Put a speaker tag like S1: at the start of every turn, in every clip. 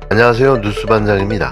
S1: 안녕하세요. 뉴스반장입니다.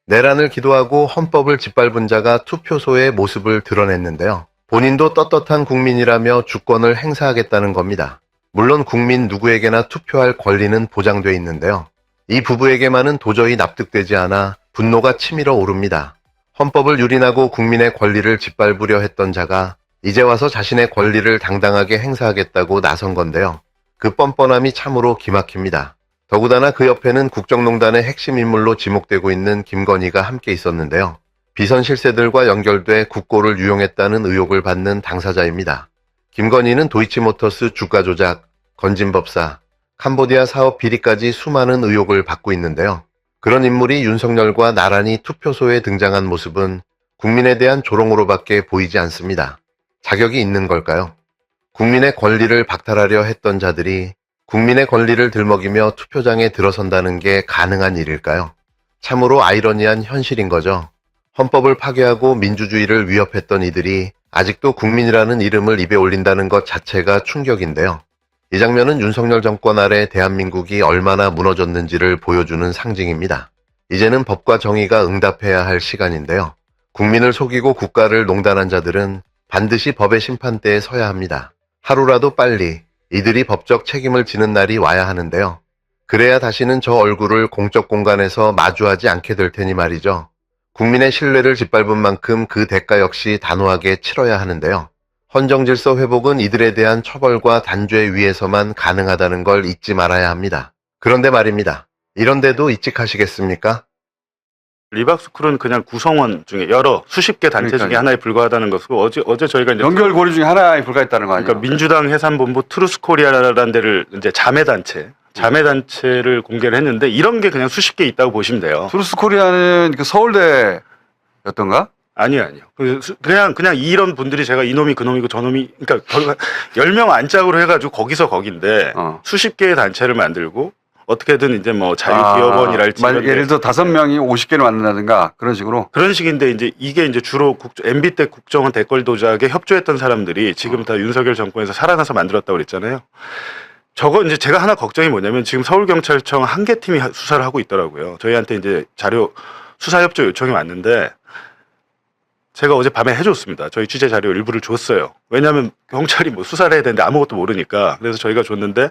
S1: 내란을 기도하고 헌법을 짓밟은 자가 투표소의 모습을 드러냈는데요. 본인도 떳떳한 국민이라며 주권을 행사하겠다는 겁니다. 물론 국민 누구에게나 투표할 권리는 보장돼 있는데요. 이 부부에게만은 도저히 납득되지 않아 분노가 치밀어 오릅니다. 헌법을 유린하고 국민의 권리를 짓밟으려 했던 자가 이제 와서 자신의 권리를 당당하게 행사하겠다고 나선 건데요. 그 뻔뻔함이 참으로 기막힙니다. 더구나 그 옆에는 국정농단의 핵심 인물로 지목되고 있는 김건희가 함께 있었는데요. 비선 실세들과 연결돼 국고를 유용했다는 의혹을 받는 당사자입니다. 김건희는 도이치모터스 주가 조작, 건진법사, 캄보디아 사업 비리까지 수많은 의혹을 받고 있는데요. 그런 인물이 윤석열과 나란히 투표소에 등장한 모습은 국민에 대한 조롱으로밖에 보이지 않습니다. 자격이 있는 걸까요? 국민의 권리를 박탈하려 했던 자들이 국민의 권리를 들먹이며 투표장에 들어선다는 게 가능한 일일까요? 참으로 아이러니한 현실인 거죠. 헌법을 파괴하고 민주주의를 위협했던 이들이 아직도 국민이라는 이름을 입에 올린다는 것 자체가 충격인데요. 이 장면은 윤석열 정권 아래 대한민국이 얼마나 무너졌는지를 보여주는 상징입니다. 이제는 법과 정의가 응답해야 할 시간인데요. 국민을 속이고 국가를 농단한 자들은 반드시 법의 심판대에 서야 합니다. 하루라도 빨리 이들이 법적 책임을 지는 날이 와야 하는데요. 그래야 다시는 저 얼굴을 공적 공간에서 마주하지 않게 될 테니 말이죠. 국민의 신뢰를 짓밟은 만큼 그 대가 역시 단호하게 치러야 하는데요. 헌정질서 회복은 이들에 대한 처벌과 단죄 위에서만 가능하다는 걸 잊지 말아야 합니다. 그런데 말입니다. 이런데도 잊직하시겠습니까?
S2: 리박스쿨은 그냥 구성원 중에 여러 수십 개 단체 중에 하나에 불과하다는 것으로 어제 저희가 이제
S3: 연결고리 중에 하나에 불과했다는 거 아니에요?
S2: 그러니까 민주당 해산본부 트루스코리아라는 데를 이제 자매 단체를 공개를 했는데 이런 게 그냥 수십 개 있다고 보시면 돼요.
S3: 트루스코리아는 그 서울대였던가?
S2: 아니요. 그냥 이런 분들이 제가 이놈이 그놈이고 저놈이 그러니까 10명 안짝으로 해가지고 거기서 거긴데 수십 개의 단체를 만들고 어떻게든 이제 뭐 자유기업원이랄지
S3: 예를 들어 5명이 50개를 만든다든가 그런 식으로
S2: 그런 식인데 이제 이게 이제 주로 MB 때 국정원 댓글 도작에 협조했던 사람들이 지금 다 윤석열 정권에서 살아나서 만들었다고 그랬잖아요. 저거 이제 제가 하나 걱정이 뭐냐면 지금 서울경찰청 한 개 팀이 수사를 하고 있더라고요. 저희한테 이제 자료 수사 협조 요청이 왔는데 제가 어제 밤에 해줬습니다. 저희 취재 자료 일부를 줬어요. 왜냐하면 경찰이 뭐 수사를 해야 되는데 아무것도 모르니까 그래서 저희가 줬는데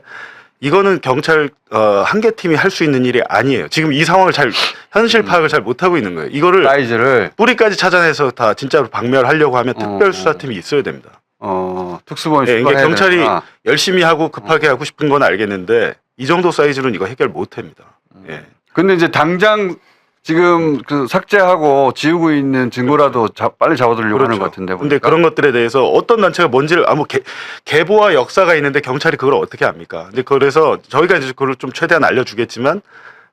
S2: 이거는 경찰 한 개 팀이 할 수 있는 일이 아니에요. 지금 이 상황을 현실 파악을 잘 못하고 있는 거예요. 이거를
S3: 사이즈를
S2: 뿌리까지 찾아내서 다 진짜로 박멸하려고 하면 특별수사팀이 있어야 됩니다.
S3: 특수본이
S2: 네, 그러니까 경찰이 열심히 하고 급하게 하고 싶은 건 알겠는데 이 정도 사이즈로는 이거 해결 못합니다. 예.
S3: 근데 이제 당장 지금 그 삭제하고 지우고 있는 증거라도 빨리 잡아두려고
S2: 그렇죠.
S3: 하는 것 같은데.
S2: 근데 그런 것들에 대해서 어떤 단체가 뭔지를 계보와 역사가 있는데 경찰이 그걸 어떻게 압니까? 근데 그래서 저희가 이제 그걸 좀 최대한 알려주겠지만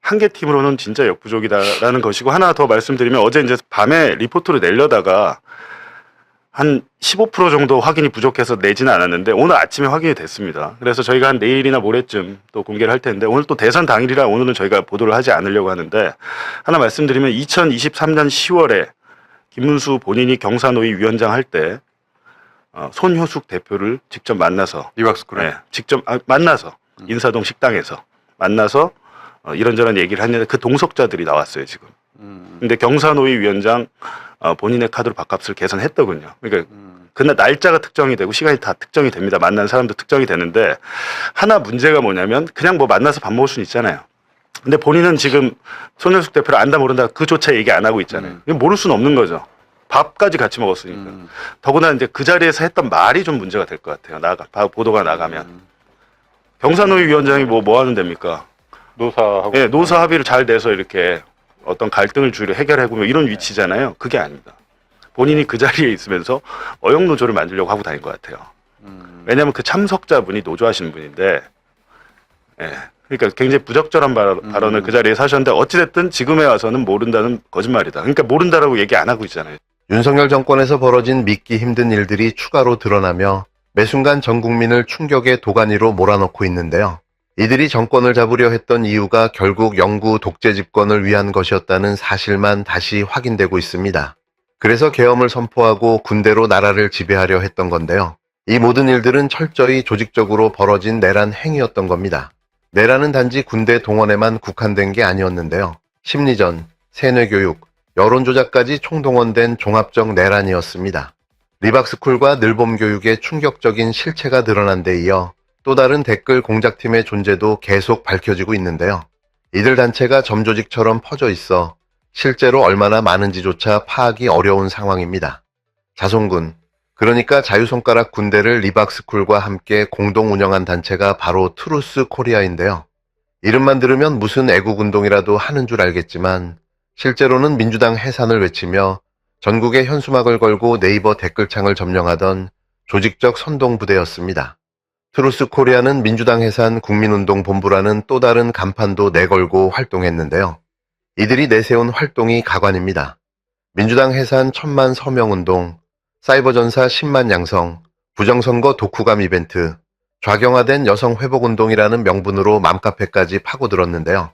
S2: 한 개 팀으로는 진짜 역부족이다라는 것이고 하나 더 말씀드리면 어제 이제 밤에 리포트를 내려다가 한 15% 정도 확인이 부족해서 내지는 않았는데 오늘 아침에 확인이 됐습니다. 그래서 저희가 한 내일이나 모레쯤 또 공개를 할 텐데 오늘 또 대선 당일이라 오늘은 저희가 보도를 하지 않으려고 하는데 하나 말씀드리면 2023년 10월에 김문수 본인이 경사노위 위원장 할 때 손효숙 대표를 직접 만나서
S3: 리박스쿨에
S2: 직접 만나서 인사동 식당에서 만나서 이런저런 얘기를 했는데 그 동석자들이 나왔어요 지금. 근데 경사노위 위원장 본인의 카드로 밥값을 계산했더군요. 그러니까 그날 날짜가 특정이 되고 시간이 다 특정이 됩니다. 만난 사람도 특정이 되는데 하나 문제가 뭐냐면 그냥 뭐 만나서 밥 먹을 수는 있잖아요. 근데 본인은 지금 손현숙 대표를 안다 모른다 그조차 얘기 안 하고 있잖아요. 모를 수는 없는 거죠. 밥까지 같이 먹었으니까. 더구나 이제 그 자리에서 했던 말이 좀 문제가 될 것 같아요. 보도가 나가면. 경사노위 위원장이 뭐 하는 데입니까?
S4: 노사하고.
S2: 예, 노사 합의를 잘 내서 이렇게 어떤 갈등을 주로 해결하고 뭐 이런 위치잖아요. 그게 아닙니다. 본인이 그 자리에 있으면서 어용 노조를 만들려고 하고 다닌 것 같아요. 왜냐하면 그 참석자분이 노조하시는 분인데, 예. 그러니까 굉장히 부적절한 발언을 그 자리에서 하셨는데 어찌됐든 지금에 와서는 모른다는 거짓말이다. 그러니까 모른다라고 얘기 안 하고 있잖아요.
S1: 윤석열 정권에서 벌어진 믿기 힘든 일들이 추가로 드러나며 매 순간 전 국민을 충격의 도가니로 몰아넣고 있는데요. 이들이 정권을 잡으려 했던 이유가 결국 영구 독재 집권을 위한 것이었다는 사실만 다시 확인되고 있습니다. 그래서 계엄을 선포하고 군대로 나라를 지배하려 했던 건데요. 이 모든 일들은 철저히 조직적으로 벌어진 내란 행위였던 겁니다. 내란은 단지 군대 동원에만 국한된 게 아니었는데요. 심리전, 세뇌교육, 여론조작까지 총동원된 종합적 내란이었습니다. 리박스쿨과 늘봄교육의 충격적인 실체가 드러난 데 이어 또 다른 댓글 공작팀의 존재도 계속 밝혀지고 있는데요. 이들 단체가 점조직처럼 퍼져 있어 실제로 얼마나 많은지조차 파악이 어려운 상황입니다. 자손군, 그러니까 자유손가락 군대를 리박스쿨과 함께 공동 운영한 단체가 바로 트루스 코리아인데요. 이름만 들으면 무슨 애국운동이라도 하는 줄 알겠지만 실제로는 민주당 해산을 외치며 전국에 현수막을 걸고 네이버 댓글창을 점령하던 조직적 선동부대였습니다. 트루스 코리아는 민주당 해산 국민운동본부라는 또 다른 간판도 내걸고 활동했는데요. 이들이 내세운 활동이 가관입니다. 민주당 해산 1000만 서명운동, 사이버전사 10만 양성, 부정선거 독후감 이벤트, 좌경화된 여성회복운동이라는 명분으로 맘카페까지 파고들었는데요.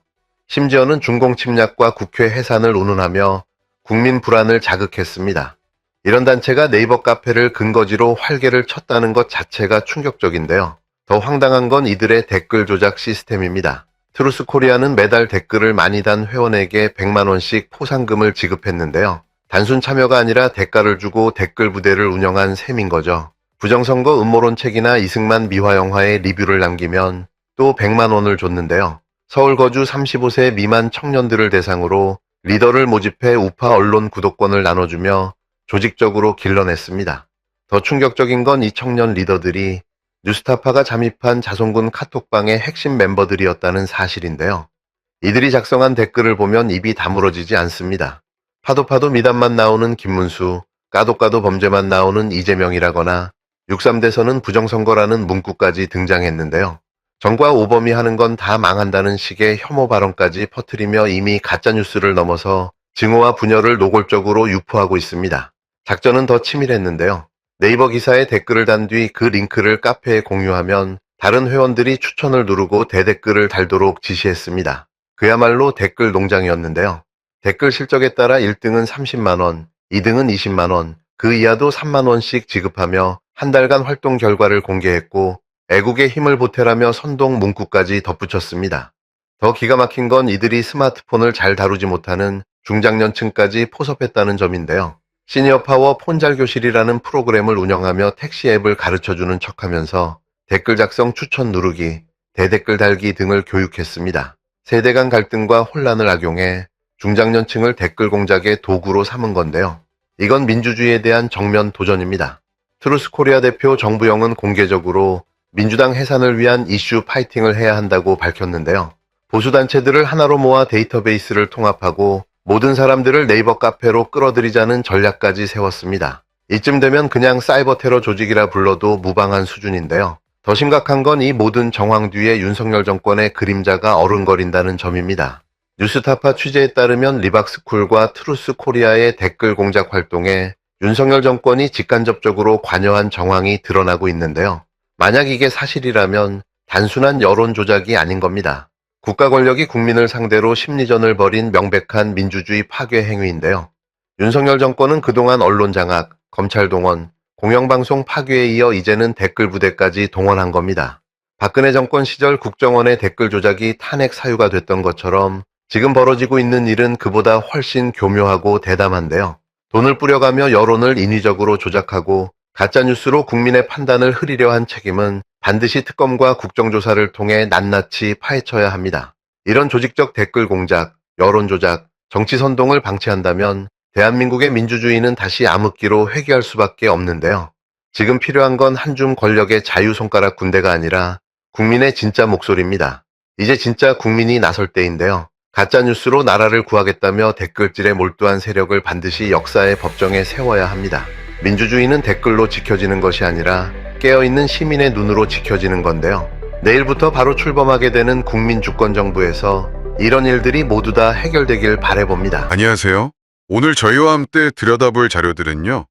S1: 심지어는 중공 침략과 국회 해산을 운운하며 국민 불안을 자극했습니다. 이런 단체가 네이버 카페를 근거지로 활개를 쳤다는 것 자체가 충격적인데요. 더 황당한 건 이들의 댓글 조작 시스템입니다. 트루스 코리아는 매달 댓글을 많이 단 회원에게 100만 원씩 포상금을 지급했는데요. 단순 참여가 아니라 대가를 주고 댓글 부대를 운영한 셈인 거죠. 부정선거 음모론 책이나 이승만 미화영화의 리뷰를 남기면 또 100만 원을 줬는데요. 서울 거주 35세 미만 청년들을 대상으로 리더를 모집해 우파 언론 구독권을 나눠주며 조직적으로 길러냈습니다. 더 충격적인 건 이 청년 리더들이 뉴스타파가 잠입한 자손군 카톡방의 핵심 멤버들이었다는 사실인데요. 이들이 작성한 댓글을 보면 입이 다물어지지 않습니다. 파도 미담만 나오는 김문수, 까도 범죄만 나오는 이재명이라거나 63대선은 부정선거라는 문구까지 등장했는데요. 정과 오범이 하는 건 다 망한다는 식의 혐오 발언까지 퍼뜨리며 이미 가짜뉴스를 넘어서 증오와 분열을 노골적으로 유포하고 있습니다. 작전은 더 치밀했는데요. 네이버 기사에 댓글을 단 뒤 그 링크를 카페에 공유하면 다른 회원들이 추천을 누르고 대댓글을 달도록 지시했습니다. 그야말로 댓글 농장이었는데요. 댓글 실적에 따라 1등은 30만원, 2등은 20만원, 그 이하도 3만원씩 지급하며 한 달간 활동 결과를 공개했고 애국의 힘을 보태라며 선동 문구까지 덧붙였습니다. 더 기가 막힌 건 이들이 스마트폰을 잘 다루지 못하는 중장년층까지 포섭했다는 점인데요. 시니어 파워 폰잘교실이라는 프로그램을 운영하며 택시 앱을 가르쳐주는 척하면서 댓글 작성 추천 누르기, 대댓글 달기 등을 교육했습니다. 세대 간 갈등과 혼란을 악용해 중장년층을 댓글 공작의 도구로 삼은 건데요. 이건 민주주의에 대한 정면 도전입니다. 트루스 코리아 대표 정부영은 공개적으로 민주당 해산을 위한 이슈 파이팅을 해야 한다고 밝혔는데요. 보수단체들을 하나로 모아 데이터베이스를 통합하고 모든 사람들을 네이버 카페로 끌어들이자는 전략까지 세웠습니다. 이쯤 되면 그냥 사이버 테러 조직이라 불러도 무방한 수준인데요. 더 심각한 건 이 모든 정황 뒤에 윤석열 정권의 그림자가 어른거린다는 점입니다. 뉴스타파 취재에 따르면 리박스쿨과 트루스 코리아의 댓글 공작 활동에 윤석열 정권이 직간접적으로 관여한 정황이 드러나고 있는데요. 만약 이게 사실이라면 단순한 여론 조작이 아닌 겁니다. 국가 권력이 국민을 상대로 심리전을 벌인 명백한 민주주의 파괴 행위인데요. 윤석열 정권은 그동안 언론 장악, 검찰 동원, 공영방송 파괴에 이어 이제는 댓글 부대까지 동원한 겁니다. 박근혜 정권 시절 국정원의 댓글 조작이 탄핵 사유가 됐던 것처럼 지금 벌어지고 있는 일은 그보다 훨씬 교묘하고 대담한데요. 돈을 뿌려가며 여론을 인위적으로 조작하고 가짜뉴스로 국민의 판단을 흐리려 한 책임은 반드시 특검과 국정조사를 통해 낱낱이 파헤쳐야 합니다. 이런 조직적 댓글 공작, 여론 조작, 정치 선동을 방치한다면 대한민국의 민주주의는 다시 암흑기로 회귀할 수밖에 없는데요. 지금 필요한 건 한 줌 권력의 자유손가락 군대가 아니라 국민의 진짜 목소리입니다. 이제 진짜 국민이 나설 때인데요. 가짜뉴스로 나라를 구하겠다며 댓글질에 몰두한 세력을 반드시 역사의 법정에 세워야 합니다. 민주주의는 댓글로 지켜지는 것이 아니라 깨어있는 시민의 눈으로 지켜지는 건데요. 내일부터 바로 출범하게 되는 국민주권정부에서 이런 일들이 모두 다 해결되길 바라봅니다.
S4: 안녕하세요. 오늘 저희와 함께 들여다볼 자료들은요.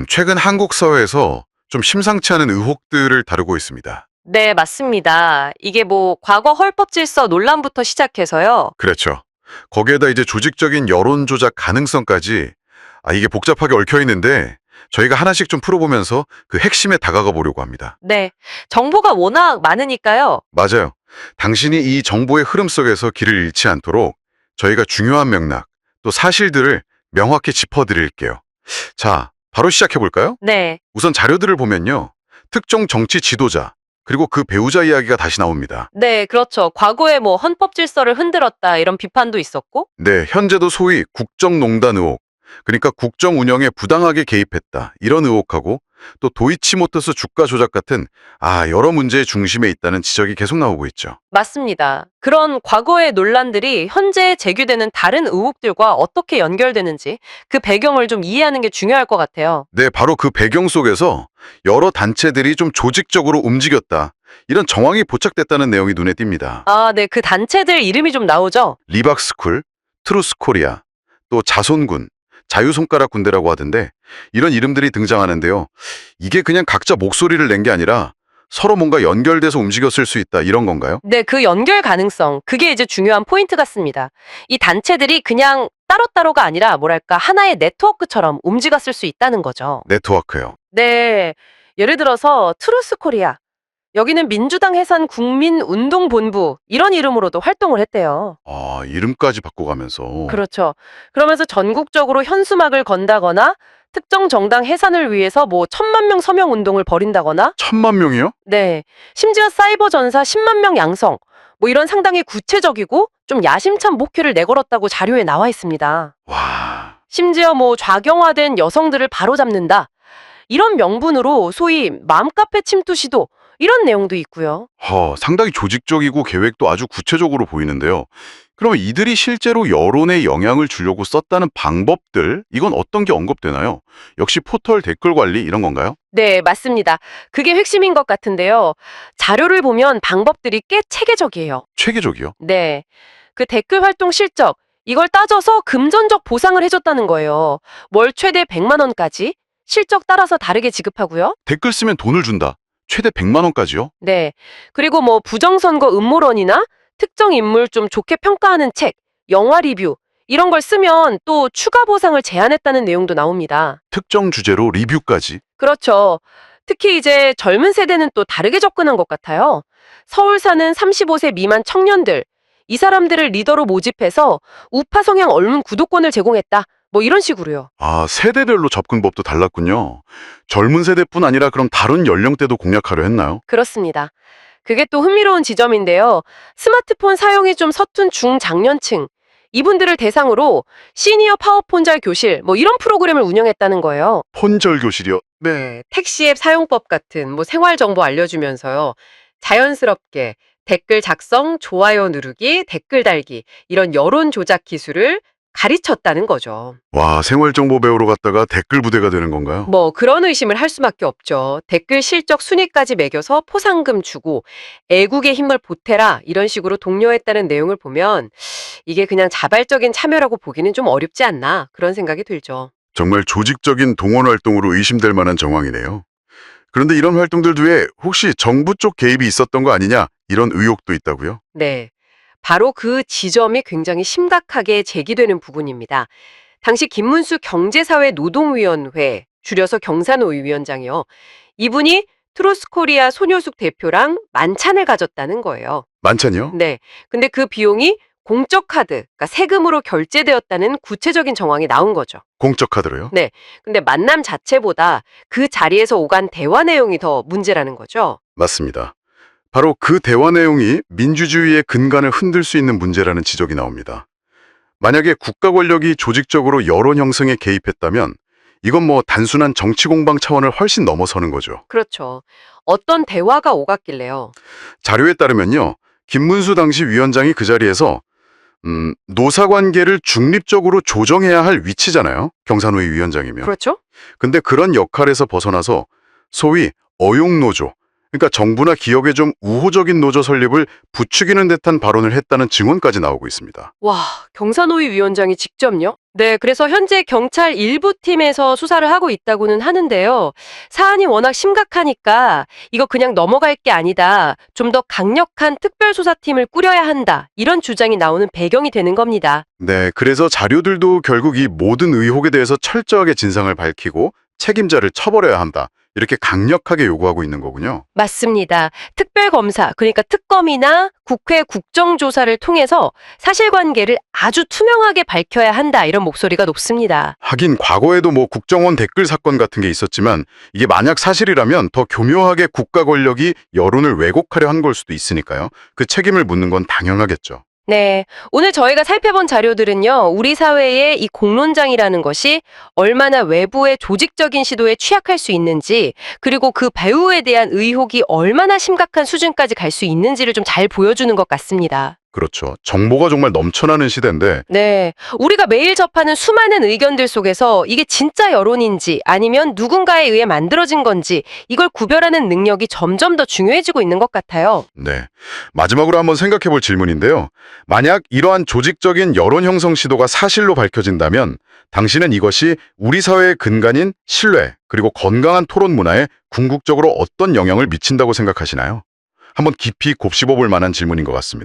S4: 최근 한국 사회에서 좀 심상치 않은 의혹들을 다루고 있습니다.
S5: 네, 맞습니다. 이게 뭐 과거 헌법 질서 논란부터 시작해서요.
S4: 그렇죠. 거기에다 이제 조직적인 여론 조작 가능성까지 이게 복잡하게 얽혀 있는데 저희가 하나씩 좀 풀어보면서 그 핵심에 다가가 보려고 합니다.
S5: 네, 정보가 워낙 많으니까요.
S4: 맞아요. 당신이 이 정보의 흐름 속에서 길을 잃지 않도록 저희가 중요한 맥락, 또 사실들을 명확히 짚어드릴게요. 자, 바로 시작해볼까요?
S5: 네,
S4: 우선 자료들을 보면요. 특정 정치 지도자, 그리고 그 배우자 이야기가 다시 나옵니다.
S5: 네, 그렇죠. 과거에 뭐 헌법 질서를 흔들었다 이런 비판도 있었고,
S4: 네, 현재도 소위 국정농단 의혹, 그러니까 국정 운영에 부당하게 개입했다, 이런 의혹하고 또 도이치모터스 주가 조작 같은 여러 문제의 중심에 있다는 지적이 계속 나오고 있죠.
S5: 맞습니다. 그런 과거의 논란들이 현재 제기되는 다른 의혹들과 어떻게 연결되는지 그 배경을 좀 이해하는 게 중요할 것 같아요.
S4: 네, 바로 그 배경 속에서 여러 단체들이 좀 조직적으로 움직였다, 이런 정황이 포착됐다는 내용이 눈에 띕니다.
S5: 네, 그 단체들 이름이 좀 나오죠?
S4: 리박스쿨, 트루스코리아, 또 자손군, 자유손가락 군대라고 하던데 이런 이름들이 등장하는데요. 이게 그냥 각자 목소리를 낸 게 아니라 서로 뭔가 연결돼서 움직였을 수 있다, 이런 건가요?
S5: 네, 그 연결 가능성, 그게 이제 중요한 포인트 같습니다. 이 단체들이 그냥 따로따로가 아니라 뭐랄까 하나의 네트워크처럼 움직였을 수 있다는 거죠.
S4: 네트워크요.
S5: 네, 예를 들어서 트루스 코리아, 여기는 민주당 해산 국민운동본부 이런 이름으로도 활동을 했대요.
S4: 이름까지 바꿔가면서.
S5: 그렇죠. 그러면서 전국적으로 현수막을 건다거나 특정 정당 해산을 위해서 뭐 1,000만 명 서명 운동을 벌인다거나
S4: 1,000만 명이요?
S5: 네, 심지어 사이버 전사 10만 명 양성 뭐 이런 상당히 구체적이고 좀 야심찬 목표를 내걸었다고 자료에 나와 있습니다.
S4: 와,
S5: 심지어 뭐 좌경화된 여성들을 바로잡는다. 이런 명분으로 소위 맘카페 침투 시도 이런 내용도 있고요.
S4: 상당히 조직적이고 계획도 아주 구체적으로 보이는데요. 그러면 이들이 실제로 여론에 영향을 주려고 썼다는 방법들, 이건 어떤 게 언급되나요? 역시 포털 댓글 관리 이런 건가요?
S5: 네, 맞습니다. 그게 핵심인 것 같은데요. 자료를 보면 방법들이 꽤 체계적이에요.
S4: 체계적이요?
S5: 네. 그 댓글 활동 실적, 이걸 따져서 금전적 보상을 해줬다는 거예요. 월 최대 100만 원까지 실적 따라서 다르게 지급하고요.
S4: 댓글 쓰면 돈을 준다. 최대 100만 원까지요?
S5: 네. 그리고 뭐 부정선거 음모론이나 특정 인물 좀 좋게 평가하는 책, 영화 리뷰 이런 걸 쓰면 또 추가 보상을 제한했다는 내용도 나옵니다.
S4: 특정 주제로 리뷰까지.
S5: 그렇죠. 특히 이제 젊은 세대는 또 다르게 접근한 것 같아요. 서울 사는 35세 미만 청년들, 이 사람들을 리더로 모집해서 우파 성향 언론 구독권을 제공했다. 뭐 이런 식으로요.
S4: 세대별로 접근법도 달랐군요. 젊은 세대뿐 아니라 그럼 다른 연령대도 공략하려 했나요?
S5: 그렇습니다. 그게 또 흥미로운 지점인데요. 스마트폰 사용이 좀 서툰 중장년층, 이분들을 대상으로 시니어 파워폰잘 교실 뭐 이런 프로그램을 운영했다는 거예요.
S4: 폰절 교실이요?
S5: 네. 택시 앱 사용법 같은 뭐 생활 정보 알려주면서요. 자연스럽게 댓글 작성, 좋아요 누르기, 댓글 달기 이런 여론 조작 기술을 가르쳤다는 거죠.
S4: 와, 생활정보 배우러 갔다가 댓글 부대가 되는 건가요?
S5: 뭐 그런 의심을 할 수밖에 없죠. 댓글 실적 순위까지 매겨서 포상금 주고 애국의 힘을 보태라 이런 식으로 독려했다는 내용을 보면 이게 그냥 자발적인 참여라고 보기는 좀 어렵지 않나 그런 생각이 들죠.
S4: 정말 조직적인 동원 활동으로 의심될 만한 정황이네요. 그런데 이런 활동들 뒤에 혹시 정부 쪽 개입이 있었던 거 아니냐, 이런 의혹도 있다고요?
S5: 네. 바로 그 지점이 굉장히 심각하게 제기되는 부분입니다. 당시 김문수 경제사회노동위원회, 줄여서 경사노위 위원장이요. 이분이 트로스코리아 손효숙 대표랑 만찬을 가졌다는 거예요.
S4: 만찬이요?
S5: 네. 근데 그 비용이 공적 카드, 그러니까 세금으로 결제되었다는 구체적인 정황이 나온 거죠.
S4: 공적 카드로요?
S5: 네. 근데 만남 자체보다 그 자리에서 오간 대화 내용이 더 문제라는 거죠.
S4: 맞습니다. 바로 그 대화 내용이 민주주의의 근간을 흔들 수 있는 문제라는 지적이 나옵니다. 만약에 국가 권력이 조직적으로 여론 형성에 개입했다면 이건 뭐 단순한 정치 공방 차원을 훨씬 넘어서는 거죠.
S5: 그렇죠. 어떤 대화가 오갔길래요.
S4: 자료에 따르면요, 김문수 당시 위원장이 그 자리에서 노사관계를 중립적으로 조정해야 할 위치잖아요. 경사노위 위원장이면.
S5: 그렇죠?
S4: 근데 그런 역할에서 벗어나서 소위 어용노조, 그러니까 정부나 기업의 좀 우호적인 노조 설립을 부추기는 듯한 발언을 했다는 증언까지 나오고 있습니다.
S5: 와, 경사노위 위원장이 직접요? 네, 그래서 현재 경찰 일부 팀에서 수사를 하고 있다고는 하는데요. 사안이 워낙 심각하니까 이거 그냥 넘어갈 게 아니다. 좀 더 강력한 특별수사팀을 꾸려야 한다. 이런 주장이 나오는 배경이 되는 겁니다.
S4: 네, 그래서 자료들도 결국 이 모든 의혹에 대해서 철저하게 진상을 밝히고 책임자를 처벌해야 한다. 이렇게 강력하게 요구하고 있는 거군요.
S5: 맞습니다. 특별검사, 그러니까 특검이나 국회 국정조사를 통해서 사실관계를 아주 투명하게 밝혀야 한다. 이런 목소리가 높습니다.
S4: 하긴 과거에도 뭐 국정원 댓글 사건 같은 게 있었지만 이게 만약 사실이라면 더 교묘하게 국가 권력이 여론을 왜곡하려 한 걸 수도 있으니까요. 그 책임을 묻는 건 당연하겠죠.
S5: 네. 오늘 저희가 살펴본 자료들은요, 우리 사회의 이 공론장이라는 것이 얼마나 외부의 조직적인 시도에 취약할 수 있는지, 그리고 그 배우에 대한 의혹이 얼마나 심각한 수준까지 갈 수 있는지를 좀 잘 보여주는 것 같습니다.
S4: 그렇죠. 정보가 정말 넘쳐나는 시대인데
S5: 네. 우리가 매일 접하는 수많은 의견들 속에서 이게 진짜 여론인지 아니면 누군가에 의해 만들어진 건지 이걸 구별하는 능력이 점점 더 중요해지고 있는 것 같아요.
S4: 네. 마지막으로 한번 생각해 볼 질문인데요. 만약 이러한 조직적인 여론 형성 시도가 사실로 밝혀진다면 당신은 이것이 우리 사회의 근간인 신뢰 그리고 건강한 토론 문화에 궁극적으로 어떤 영향을 미친다고 생각하시나요? 한번 깊이 곱씹어 볼 만한 질문인 것 같습니다.